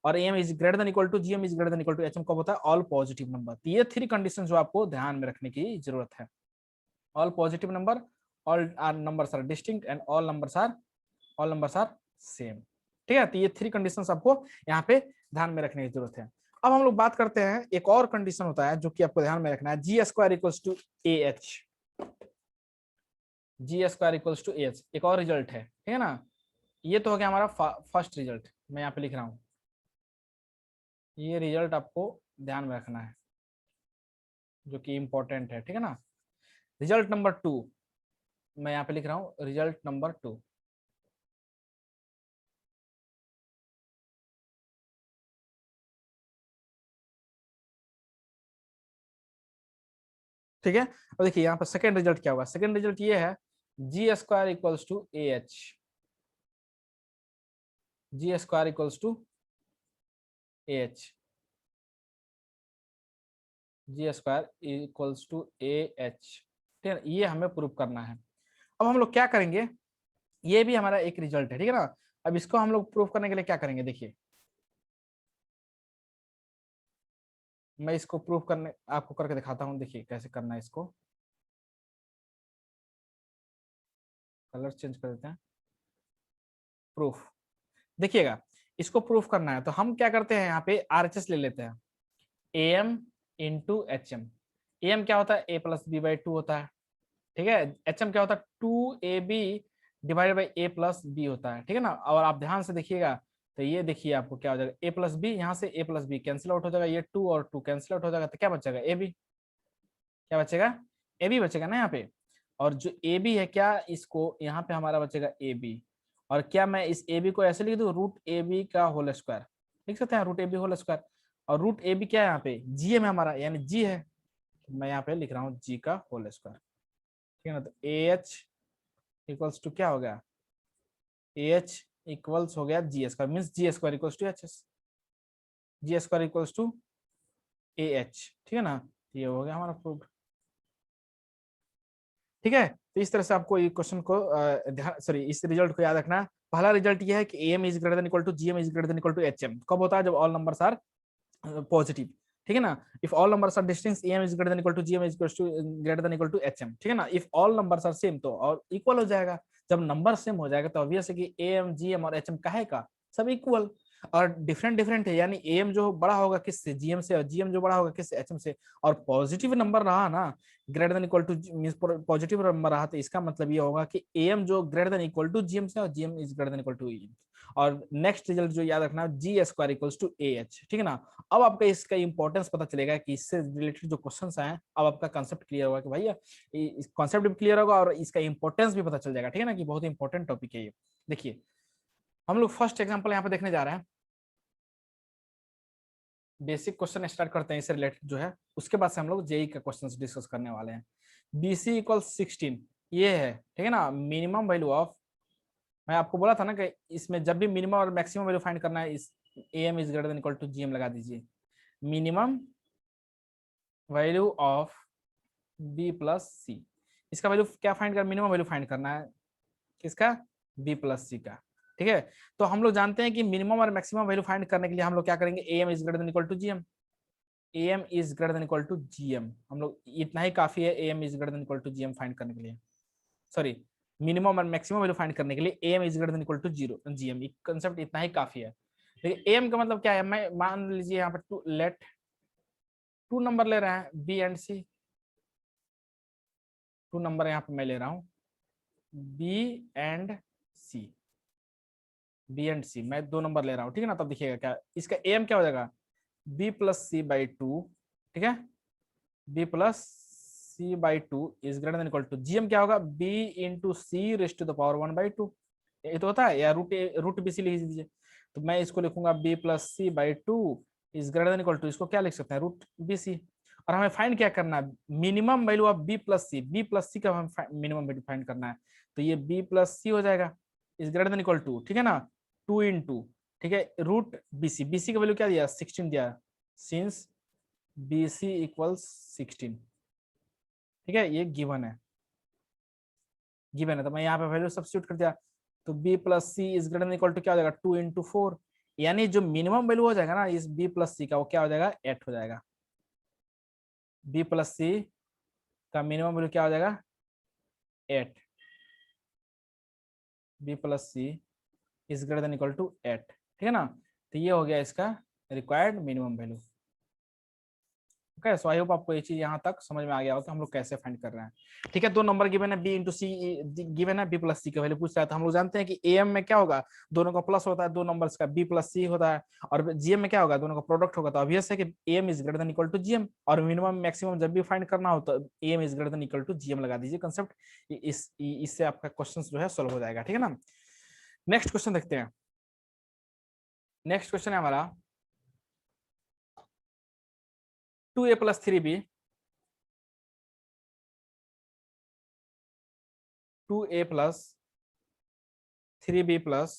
और AM is greater than equal to GM is greater than equal to HM कब होता है? All positive number. तो ये 3 कंडीशन जो आपको ध्यान में रखने की जरूरत है। All positive number, all are numbers are distinct and all numbers are same. ठीक है, तो ये 3 कंडीशंस आपको यहाँ पे ध्यान में रखने की जरूरत है। अब हम लोग बात करते हैं, एक और कंडीशन होता है जो कि आपको ध्यान में रखना है, G square equals to A H. G square equals to H एक और रिजल्ट है, ठीक है ना। ये तो हो गया हमारा फर्स्ट रिजल्ट, मैं यहाँ पे लिख रहा हूँ, ये रिजल्ट आपको ध्यान में रखना है जो कि इंपॉर्टेंट है, ठीक है ना। रिजल्ट नंबर 2 मैं यहाँ पे लिख रहा हूँ, रिजल्ट नंबर 2। ठीक है, अब देखिए यहाँ पर सेकेंड रिजल्ट क्या होगा। सेकेंड रिजल्ट ये है, G square equals to A H. G square equals to A H, G square equals to A H. ठीक है, ये हमें प्रूव करना है। अब हम लोग क्या करेंगे, ये भी हमारा एक रिजल्ट है, ठीक है ना। अब इसको हम लोग प्रूव करने के लिए क्या करेंगे, देखिए मैं इसको प्रूव करने आपको करके दिखाता हूँ। देखिए कैसे करना है इसको, कलर चेंज कर देते हैं। प्रूफ, देखिएगा इसको प्रूफ करना है तो हम क्या करते हैं, यहाँ पे आरएचएस ले लेते हैं, A M into H M. A M क्या होता है, ए प्लस बी बाई 2 होता है, ठीक है। एच एम क्या होता है, 2ab divided by A plus B होता है, ठीक है ना। और आप ध्यान से देखिएगा तो ये देखिए आपको क्या हो जाएगा, ए प्लस बी, यहाँ से ए प्लस बी कैंसिल आउट हो जाएगा, ये 2 और 2 कैंसिल आउट हो जाएगा, तो क्या बचेगा, ए बी। क्या बचेगा, ए बी बचेगा ना यहाँ पे। और जो ए बी है, क्या इसको यहाँ पे हमारा बचेगा ए बी। और क्या मैं इस ए बी को ऐसे लिख दूं, रूट ए बी का होल स्क्वायर लिख सकते हैं, root A B whole square. और रूट ए बी क्या है यहाँ पे, जी है हमारा, यानी जी है, तो मैं यहाँ पे लिख रहा हूँ जी का होल स्क्वायर, ठीक है ना। तो ए एच इक्वल्स टू क्या हो गया, ए एच इक्वल्स हो गया G square, means G square equals to H S, G square equals to A H, ठीक है ना। ये हो गया हमारा प्रूफ, ठीक है। तो इस तरह से आपको ये क्वेश्चन को ध्यान, सॉरी, इस रिजल्ट को याद रखना। पहला रिजल्ट ये है कि AM is greater than equal to GM is greater than equal to HM कब होता है, जब ऑल नंबर्स आर पॉजिटिव, ठीक है ना। If all numbers are distinct AM is greater than equal to GM is greater than equal to HM, ठीक है ना। If all numbers are same तो और इक्वल हो जाएगा, जब नंबर सेम हो जाएगा तो ऑब्वियस है कि एम जीएम और एचएम काहे का सब इक्वल। और डिफरेंट डिफरेंट है, यानी एम जो बड़ा होगा किससे, जीएम से, और जीएम जो बड़ा होगा किससे, एचएम से। और पॉजिटिव नंबर रहा ना, greater than equal to means positive number रहा, तो इसका मतलब ये होगा कि एम जो greater than equal to GM से और GM is greater than equal to M. और नेक्स्ट रिजल्ट जो याद रखना, G square equals to A H, ठीक है ना। अब आपका इसका इंपॉर्टेंस पता चलेगा कि इससे रिलेटेड जो क्वेश्चंस आए, अब आपका कंसेप्ट क्लियर होगा कि भैया कॉन्सेप्ट भी क्लियर होगा और इसका इंपॉर्टेंस भी पता चल जाएगा, ठीक है ना, कि बहुत इंपॉर्टेंट टॉपिक है ये। देखिए हम लोग फर्स्ट एग्जांपल यहाँ पे देखने जा रहे हैं, बेसिक क्वेश्चन स्टार्ट करते हैं इससे रिलेटेड जो है, उसके बाद से हम लोग जेई का क्वेश्चन डिस्कस करने वाले हैं। BC इक्वल 16 ये है, ठीक है ना। मिनिमम वैल्यू ऑफ, मैं आपको बोला था ना कि इसमें जब भी मिनिमम और मैक्सिमम वैल्यू फाइंड करना है, इस AM is greater than equal to GM लगा दीजिए। Minimum value of B plus C, इसका वैल्यू क्या फाइंड कर, मिनिमम वैल्यू फाइंड करना है किसका, B प्लस C का, ठीक है। तो हम लोग जानते हैं कि मिनिमम और मैक्सिमम वैल्यू फाइंड करने के लिए हम लोग क्या करेंगे, AM is greater than equal to GM, AM is greater than equal to GM, हम लोग इतना ही काफी है AM is greater than equal to GM find करने के लिए, सॉरी मिनिमम और मैक्सिमम वैल्यू फाइंड करने के लिए AM is greater than equal to 0 GM, concept इतना ही काफी है। देखिए AM का मतलब क्या है, मैं मान लीजिए यहाँ पर लेट 2 नंबर ले रहे हैं B एंड C, 2 नंबर यहाँ पे मैं ले रहा हूँ B and C, B and C मैं 2 नंबर ले रहा हूँ, ठीक है ना। तब देखिएगा क्या इसका AM क्या हो जाएगा, B प्लस C बाई 2, ठीक है, B plus C by 2 is greater than equal to GM क्या होगा, B into C rest to the power 1/2, ये तो होता है, या रूट BC लिख दीजिए। तो मैं इसको लिखूंगा B plus C by 2 is greater than equal to, इसको क्या लिख सकते हैं, रूट BC। और हमें फाइंड क्या करना है, minimum value of B plus C का हम मिनिमम वैल्यू फाइंड करना है। तो ये B प्लस C हो जाएगा is greater than equal to, ठीक है ना, 2 इंटू, ठीक है, रूट BC का वैल्यू क्या दिया, 16 दिया, सिंस BC इक्वल्स 16, ठीक है, ये गिवन है, गिवन है, तो मैं यहाँ पे वैल्यू सब्स्टिट्यूट कर दिया। तो B plus C is greater than equal to क्या हो जाएगा, 2 इंटू 4 यानी जो मिनिमम वैल्यू हो जाएगा ना इस बी प्लस सी का, वो क्या हो जाएगा, 8 हो जाएगा। बी प्लस सी का मिनिमम वैल्यू क्या हो जाएगा, 8। B plus C is greater than equal to 8, ठीक है ना। तो ये हो गया इसका required minimum value. Okay, so I hope आपको ये चीज यहाँ तक समझ में आ गया हो कि हम लोग कैसे फाइंड कर रहे हैं। ठीक है, 2 नंबर गिवन है, बी इंटू सी गिवन है, बी प्लस सी का वैल्यू पूछ रहा है। तो हम लोग जानते हैं कि एम में क्या होगा, दोनों का प्लस होता है, 2 नंबर्स का बी प्लस सी होता है, और जीएम में क्या होगा, दोनों का प्रोडक्ट होगा। तो ऑब्वियस है कि AM is greater than equal to GM, और मिनिमम मैक्सिमम जब भी फाइंड करना हो तो AM is greater than equal to GM लगा दीजिए कंसेप्ट। इससे आपका क्वेश्चन जो है सोल्व हो जाएगा, ठीक है ना। नेक्स्ट क्वेश्चन देखते हैं। नेक्स्ट क्वेश्चन है हमारा 2a plus 3b 2a plus 3b plus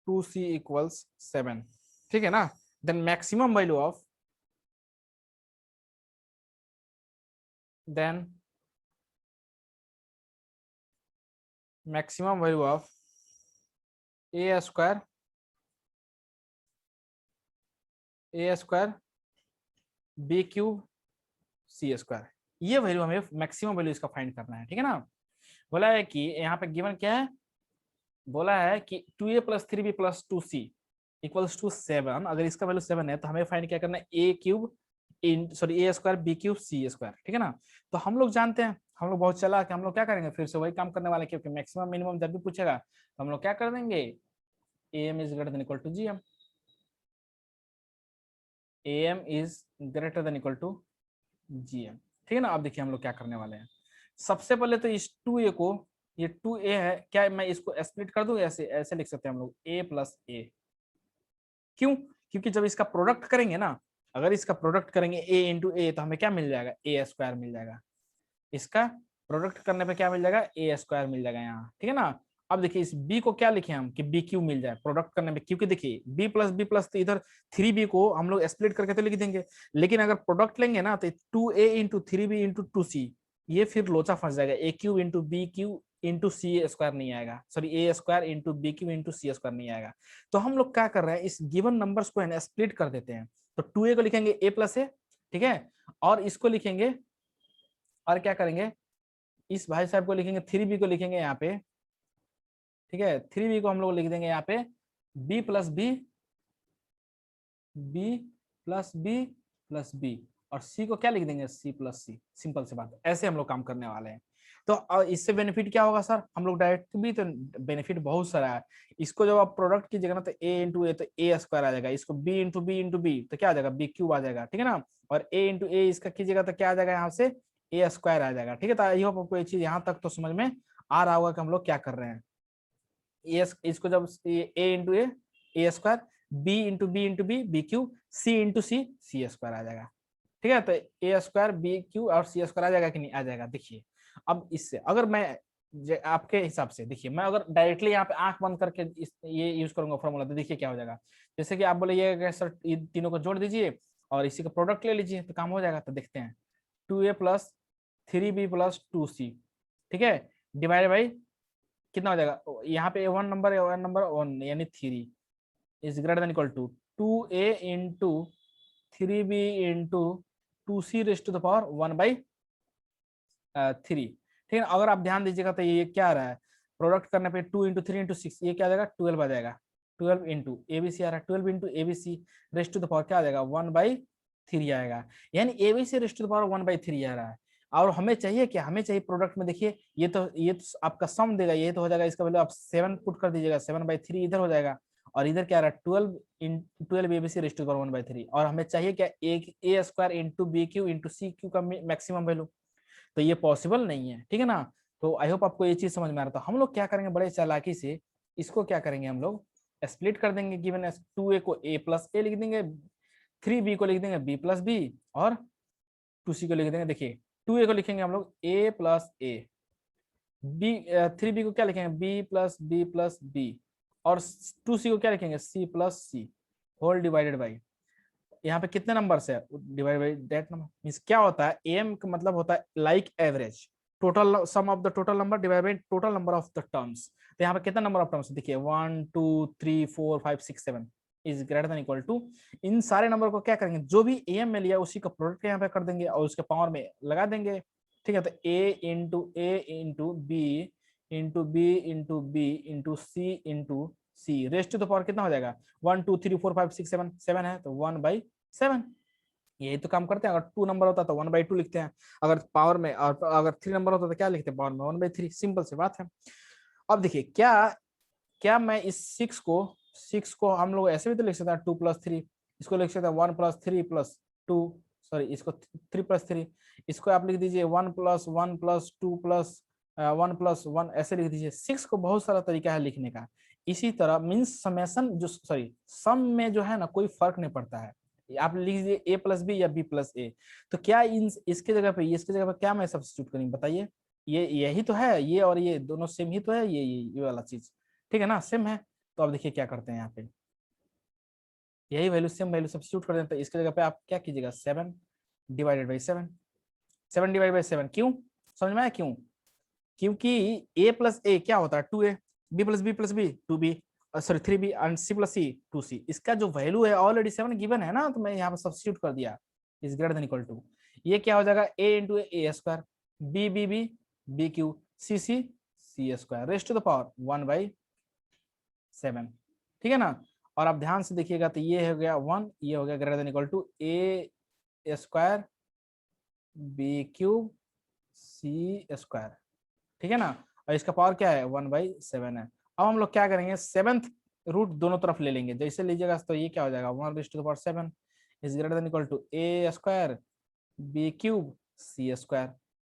2c equals 7, ठीक है ना। Then maximum value of maximum value of A square B cube C square, ये वैल्यू हमें मैक्सिमम वैल्यू इसका फाइंड करना है, ठीक है ना। बोला है कि यहाँ पे गिवन क्या है, बोला है कि 2a plus 3b plus 2c equals to 7। अगर इसका वैल्यू 7 है तो हमें फाइंड क्या करना है, ए क्यूब ए square B cube C square, ठीक है ना। तो हम लोग जानते हैं, हम लोग बहुत चला कि हम लोग क्या करेंगे, फिर से वही काम करने वाले, क्योंकि मैक्सिमम मिनिमम जब भी पूछेगा तो हम लोग क्या कर देंगे, AM is greater than equal to GM. AM is greater than equal to GM, ठीक है ना। अब देखिए हम लोग क्या करने वाले हैं। सबसे पहले तो इस 2a को, ये 2a है, क्या मैं इसको स्प्लिट कर दूं, ऐसे ऐसे लिख सकते हैं हम लोग, a प्लस a। क्यों, क्योंकि जब इसका प्रोडक्ट करेंगे ना, अगर इसका प्रोडक्ट करेंगे a इंटू ए, तो हमें क्या मिल जाएगा, ए स्क्वायर मिल जाएगा। इसका प्रोडक्ट करने पे क्या मिल जाएगा, ए स्क्वायर मिल जाएगा यहाँ, ठीक है ना। अब देखिए इस b को क्या लिखे हम, कि बी क्यू मिल जाए प्रोडक्ट करने में, क्योंकि देखिए b प्लस तो इधर 3b को हम लोग स्प्लिट करके तो लिख देंगे, लेकिन अगर प्रोडक्ट लेंगे ना तो 2a into 3b into 2c, ये फिर लोचा फंस जाएगा, A cube into B cube into C square नहीं आएगा, sorry A square into B cube into C square नहीं आएगा। तो हम लोग क्या कर रहे हैं, इस गिवन नंबर्स को है ना स्प्लिट कर देते हैं। तो 2a को लिखेंगे a प्लस ए, ठीक है, और इसको लिखेंगे, और क्या करेंगे, इस भाई साहब को लिखेंगे, 3b को लिखेंगे यहाँ पे, ठीक है, 3b को हम लोग लिख देंगे यहाँ पे b plus B plus B, और c को क्या लिख देंगे, c प्लस सी। सिंपल सी बात है, ऐसे हम लोग काम करने वाले हैं। तो इससे बेनिफिट क्या होगा सर, हम लोग डायरेक्ट भी, तो बेनिफिट बहुत सारा है। इसको जब आप प्रोडक्ट कीजिएगा ना तो a इंटू ए तो ए स्क्वायर आ जाएगा, इसको b इंटू बी तो क्या आ जाएगा, बी क्यूब आ जाएगा, ठीक है ना। और a इंटू ए इसका कीजिएगा तो क्या आ जाएगा, यहाँ से ए स्क्वायर आ जाएगा, ठीक है। तो आई होप आपको ये चीज यहाँ तक तो समझ में आ रहा होगा कि हम लोग क्या कर रहे हैं। इसको जब A into A square, B into B cube, C into C square आ जाएगा, ठीक है। तो ए स्क्वायर बी क्यू और सी स्क्वायर आ जाएगा कि नहीं आ जाएगा। देखिए अब इससे अगर मैं आपके हिसाब से, देखिए मैं अगर डायरेक्टली यहाँ पे आंख बंद करके ये यूज करूंगा फॉर्मूला, तो देखिए क्या हो जाएगा। जैसे कि आप बोले ये सर ये तीनों को जोड़ दीजिए और इसी का प्रोडक्ट ले लीजिए तो काम हो जाएगा। तो देखते हैं, 2a plus 3b plus 2c, ठीक है, डिवाइड बाई कितना हो जाएगा, यहाँ पे वन नंबर वन यानी 3 is greater than equal to 2a into 3b into 2c rest to the power 1/3, ठीक है। अगर आप ध्यान दीजिएगा तो ये क्या आ रहा है, प्रोडक्ट करने पे 2 इंटू 3 इंटू 6, ये क्या आ जाएगा, 12 आ जाएगा। 12 इंटू एबीसी आ रहा है, 12 into ABC raised to the power क्या आ जाएगा, 1/3 आएगा। यानी ABC raised to the power 1/3 आ रहा है। और हमें चाहिए क्या, हमें चाहिए प्रोडक्ट में, देखिए ये तो आपका सम देगा, ये तो हो जाएगा, इसका वैल्यू आप 7 पुट कर दीजिएगा, 7/3 इधर हो जाएगा, और इधर क्या आ रहा है 12 ABC raised to the power 1/3। और हमें चाहिए क्या, A square into B cube into C cube का मैक्सिमम वैल्यू, तो ये पॉसिबल नहीं है, ठीक है ना। तो आई होप आपको ये चीज समझ में आ रहा था। हम लोग क्या करेंगे, बड़े चालाकी से इसको क्या करेंगे, हम लोग स्प्लिट कर देंगे, गिवन एस 2a को a प्लस ए लिख देंगे, 3b को लिख देंगे b प्लस बी, और 2c को लिख देंगे, देखिए 2a को लिखेंगे हम लोग a plus A, B 3b को क्या लिखेंगे, b प्लस बी, और 2c को क्या लिखेंगे, c plus C, whole divided by, यहाँ पे कितने नंबर है, divide by that number. Means क्या होता है, एम का मतलब होता है like average, total sum of the total number divide by total number of the terms. तो यहाँ पे कितना नंबर ऑफ टर्म्स देखिए 1 2 3 4 5 6 7 is greater than equal to, इन सारे नंबर को क्या करेंगे, जो भी एम में लिया उसी का प्रोडक्ट यहाँ पे कर देंगे और उसके पावर में लगा देंगे। ठीक है, तो A into B into B into B into C raised to the power कितना हो जाएगा 1 2 3 4 5 6 7 7 है तो 1/7। यही तो काम करते हैं। अगर 2 नंबर होता तो 1/2 लिखते हैं, अगर पावर में, और अगर 3 नंबर होता तो क्या लिखते हैं पावर में 1/3। सिंपल सी बात है। अब देखिए क्या क्या मैं इस 6 को हम लोग ऐसे भी तो लिख सकते हैं 2 + 3, इसको लिख सकते हैं 1 + 3 + 2, सॉरी इसको 3 + 3, इसको आप लिख दीजिए 1 + 1 + 2 + 1 + 1 ऐसे लिख दीजिए। 6 को बहुत सारा तरीका है लिखने का। इसी तरह मीन्स समेशन जो सॉरी सम में जो है ना कोई फर्क नहीं पड़ता है, आप लिख दीजिए a + b या b + a। तो क्या इन इसके जगह पे इसके जगह पे क्या मैं सब्स्टिट्यूट करूँ बताइए, ये यही तो है, ये और ये दोनों सेम ही तो है, ये वाला चीज ठीक है ना, सेम है। तो अब देखिए क्या करते हैं यहाँ पे, यही वैल्यू सेम वैल्यू सब्स्टिट्यूट कर देते हैं। इसके जगह पे आप क्या कीजिएगा 7/7, 7/7 क्यों समझ में आया क्यों, क्योंकि a + a क्या होता है 2a, b + b + b 2b, sorry 3b and c + c 2c। इसका जो वैल्यू है ऑलरेडी 7 गिवन है ना, तो मैं यहाँ पे सब्स्टिट्यूट कर दिया is greater than equal to, ये क्या हो जाएगा a × a², b b c c² raised to the power 1/7। ठीक है ना। और आप ध्यान से देखिएगा तो ये हो गया 1, ये हो गया greater than equal to a² b³ c²। ठीक है ना, और इसका पावर क्या है 1/7 है। अब हम लोग क्या करेंगे 7th रूट दोनों तरफ ले लेंगे, जैसे लीजिएगा तो ये क्या हो जाएगा 1/7 is greater than equal to a² b³ c²।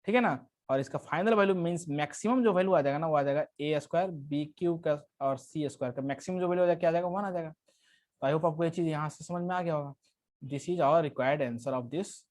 ठीक है ना, और इसका फाइनल वैल्यू मींस मैक्सिमम जो वैल्यू आ जाएगा ना वो आ जाएगा a² b³ का और c² का मैक्सिमम जो वैल्यू आ जाएगा क्या आ जाएगा 1 आ जाएगा। तो आई होप आपको ये चीज यहाँ से समझ में आ गया होगा। This is our required answer of this